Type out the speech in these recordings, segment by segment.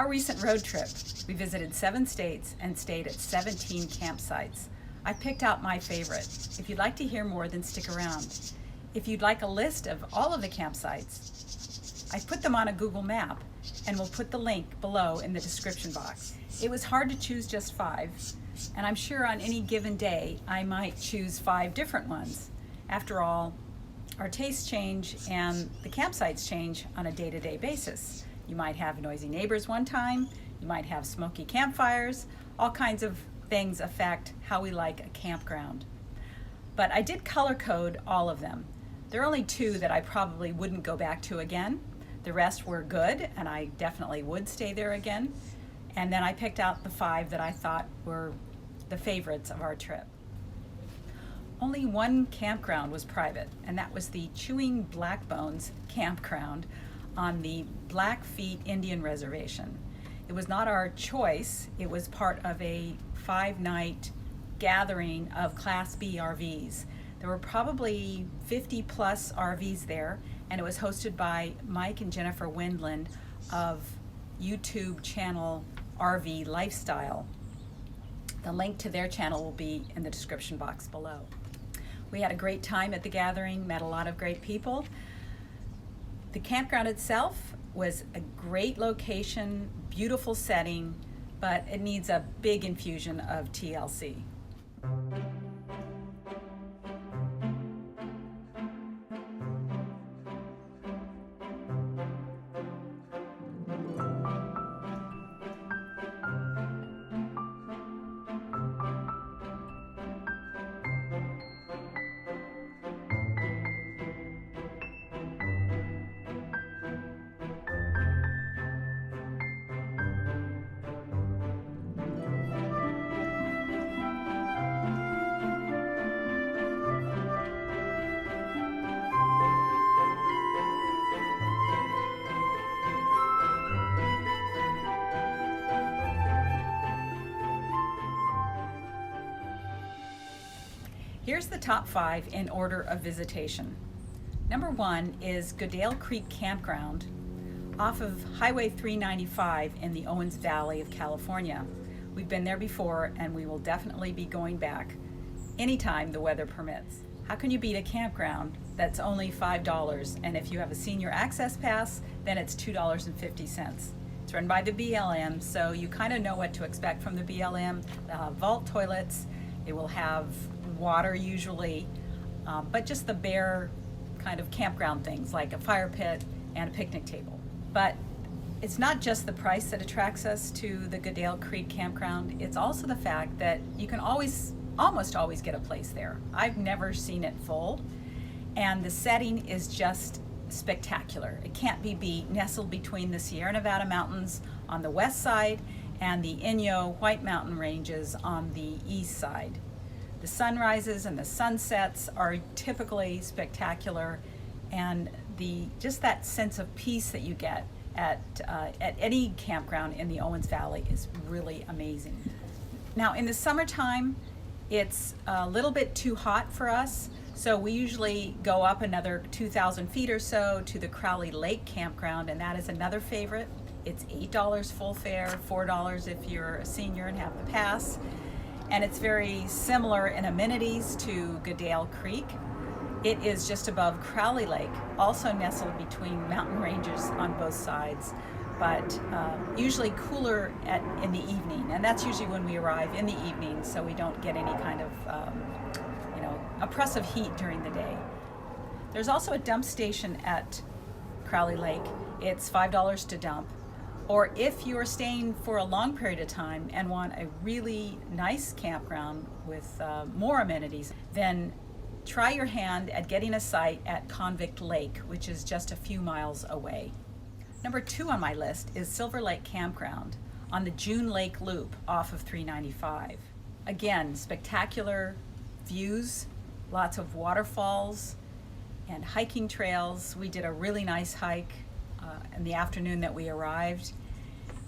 our recent road trip, we visited 7 states and stayed at 17 campsites. I picked out my favorite. If you'd like to hear more, then stick around. If you'd like a list of all of the campsites, I put them on a Google map and we'll put the link below in the description box. It was hard to choose just 5, and I'm sure on any given day I might choose 5 different ones. After all, our tastes change and the campsites change on a day-to-day basis. You might have noisy neighbors one time, you might have smoky campfires, all kinds of things affect how we like a campground. But I did color code all of them. There are only 2 that I probably wouldn't go back to again. The rest were good and I definitely would stay there again. And then I picked out the 5 that I thought were the favorites of our trip. Only one campground was private, and that was the Chewing Blackbones campground on the Blackfeet Indian Reservation. It was not our choice, it was part of a 5-night gathering of Class B RVs. There were probably 50 plus RVs there, and it was hosted by Mike and Jennifer Wendland of YouTube channel RV Lifestyle. The link to their channel will be in the description box below. We had a great time at the gathering, met a lot of great people. The campground itself was a great location, beautiful setting, but it needs a big infusion of TLC. Here's the top 5 in order of visitation. Number 1 is Goodale Creek Campground off of Highway 395 in the Owens Valley of California. We've been there before and we will definitely be going back anytime the weather permits. How can you beat a campground that's only $5, and if you have a senior access pass, then it's $2.50. It's run by the BLM, so you kind of know what to expect from the BLM. Vault toilets, it will have water usually, but just the bare kind of campground things like a fire pit and a picnic table. But it's not just the price that attracts us to the Goodale Creek Campground, it's also the fact that you can almost always get a place there. I've never seen it full, and the setting is just spectacular. It can't be beat, nestled between the Sierra Nevada mountains on the west side and the Inyo White Mountain ranges on the east side. The sunrises and the sunsets are typically spectacular, and just that sense of peace that you get at any campground in the Owens Valley is really amazing. Now in the summertime, it's a little bit too hot for us, so we usually go up another 2,000 feet or so to the Crowley Lake campground, and that is another favorite. It's $8 full fare, $4 if you're a senior and have the pass. And it's very similar in amenities to Goodale Creek. It is just above Crowley Lake, also nestled between mountain ranges on both sides, but usually cooler in the evening, and that's usually when we arrive in the evening, so we don't get any kind of oppressive heat during the day. There's also a dump station at Crowley Lake. It's $5 to dump. Or if you're staying for a long period of time and want a really nice campground with more amenities, then try your hand at getting a site at Convict Lake, which is just a few miles away. Number 2 on my list is Silver Lake Campground on the June Lake Loop off of 395. Again, spectacular views, lots of waterfalls and hiking trails. We did a really nice hike in the afternoon that we arrived,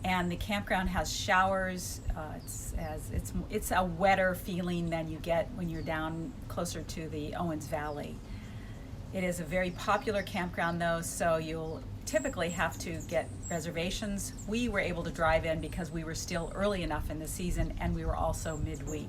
and the campground has showers. It's a wetter feeling than you get when you're down closer to the Owens Valley. It is a very popular campground though, so you'll typically have to get reservations. We were able to drive in because we were still early enough in the season, and we were also midweek.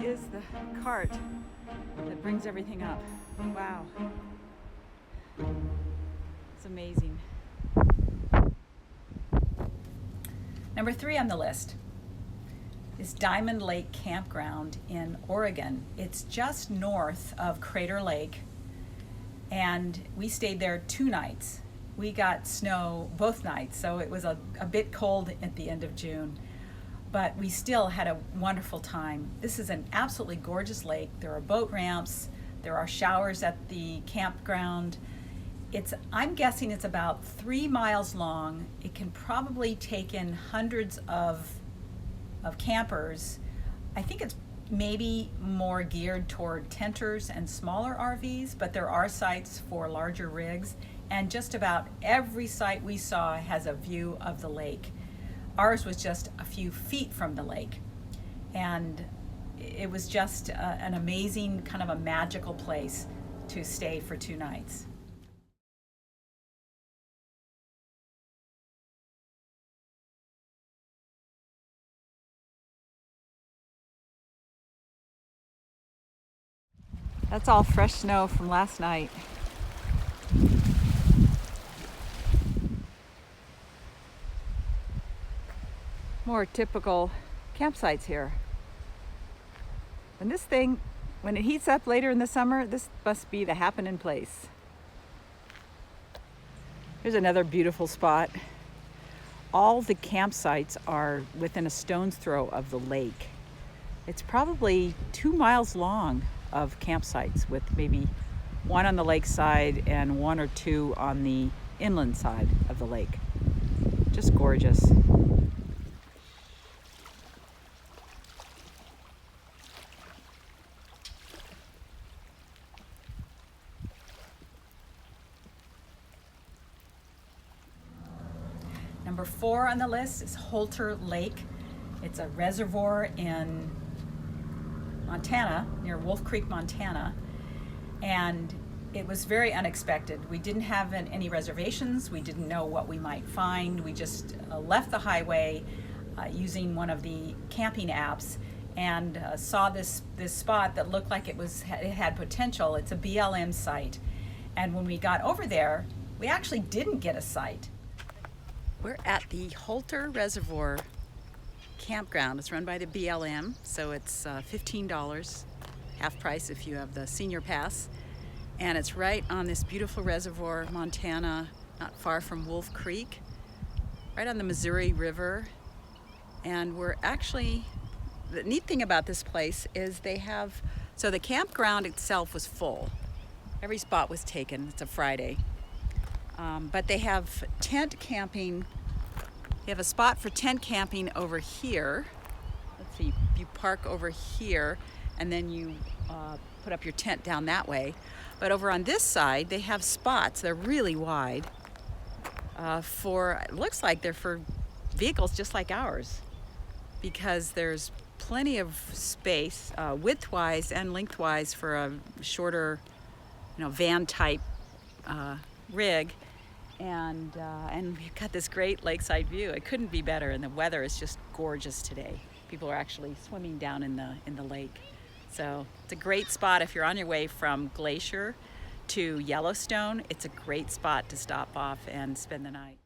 Is the cart that brings everything up. Wow. It's amazing. Number 3 on the list is Diamond Lake Campground in Oregon. It's just north of Crater Lake, and we stayed there 2 nights. We got snow both nights, so it was a bit cold at the end of June. But we still had a wonderful time. This is an absolutely gorgeous lake. There are boat ramps, there are showers at the campground. I'm guessing it's about 3 miles long. It can probably take in hundreds of campers. I think it's maybe more geared toward tenters and smaller RVs, but there are sites for larger rigs, and just about every site we saw has a view of the lake. Ours was just a few feet from the lake, and it was just an amazing, kind of a magical place to stay for 2 nights. That's all fresh snow from last night. More typical campsites here. And this thing, when it heats up later in the summer, this must be the happening place. Here's another beautiful spot. All the campsites are within a stone's throw of the lake. It's probably 2 miles long of campsites, with maybe 1 on the lake side and 1 or 2 on the inland side of the lake. Just gorgeous. Number 4 on the list is Holter Lake. It's a reservoir in Montana, near Wolf Creek, Montana, and it was very unexpected. We didn't have any reservations. We didn't know what we might find. We just left the highway using one of the camping apps, and saw this spot that looked like it had potential. It's a BLM site, and when we got over there, we actually didn't get a site. We're at the Holter Reservoir Campground. It's run by the BLM, so it's $15, half price if you have the senior pass. And it's right on this beautiful reservoir, Montana, not far from Wolf Creek, right on the Missouri River. And we're actually, the neat thing about this place is so the campground itself was full. Every spot was taken. It's a Friday. But they have tent camping. They have a spot for tent camping over here. Let's see, you park over here and then you put up your tent down that way. But over on this side, they have spots. They're really wide. It looks like they're for vehicles just like ours, because there's plenty of space widthwise and lengthwise for a shorter van type rig, and we've got this great lakeside view. It couldn't be better, and the weather is just gorgeous today. People are actually swimming down in the lake. So it's a great spot if you're on your way from Glacier to Yellowstone. It's a great spot to stop off and spend the night.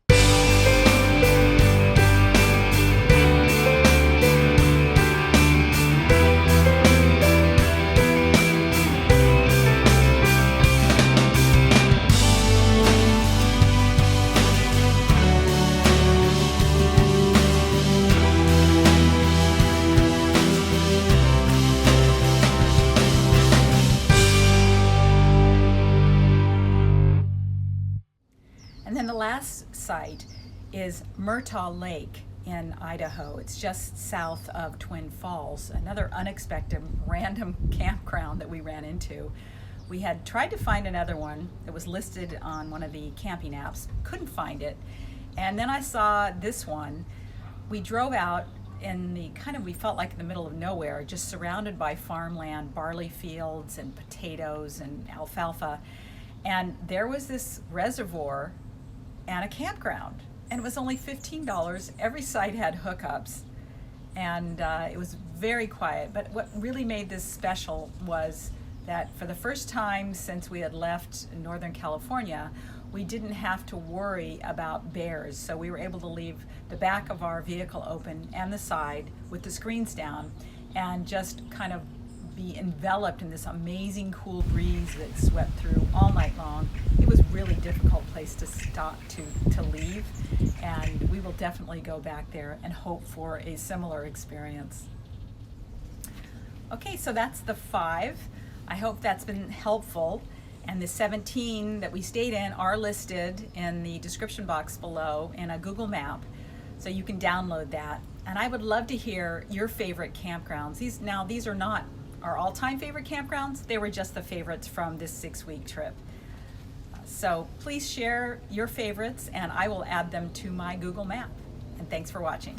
And then the last site is Murtagh Lake in Idaho. It's just south of Twin Falls, another unexpected random campground that we ran into. We had tried to find another one that was listed on one of the camping apps, couldn't find it. And then I saw this one. We drove out in the we felt like in the middle of nowhere, just surrounded by farmland, barley fields and potatoes and alfalfa. And there was this reservoir and a campground, and it was only $15. Every site had hookups, and it was very quiet. But what really made this special was that for the first time since we had left Northern California, we didn't have to worry about bears. So we were able to leave the back of our vehicle open and the side with the screens down, and just kind of be enveloped in this amazing cool breeze that swept through all night long. It was a really difficult place to stop to leave, and we will definitely go back there and hope for a similar experience. Okay, so that's the 5. I hope that's been helpful, and the 17 that we stayed in are listed in the description box below in a Google map, so you can download that. And I would love to hear your favorite campgrounds. These are not our all-time favorite campgrounds. They were just the favorites from this 6-week trip. So please share your favorites, and I will add them to my Google map. And thanks for watching.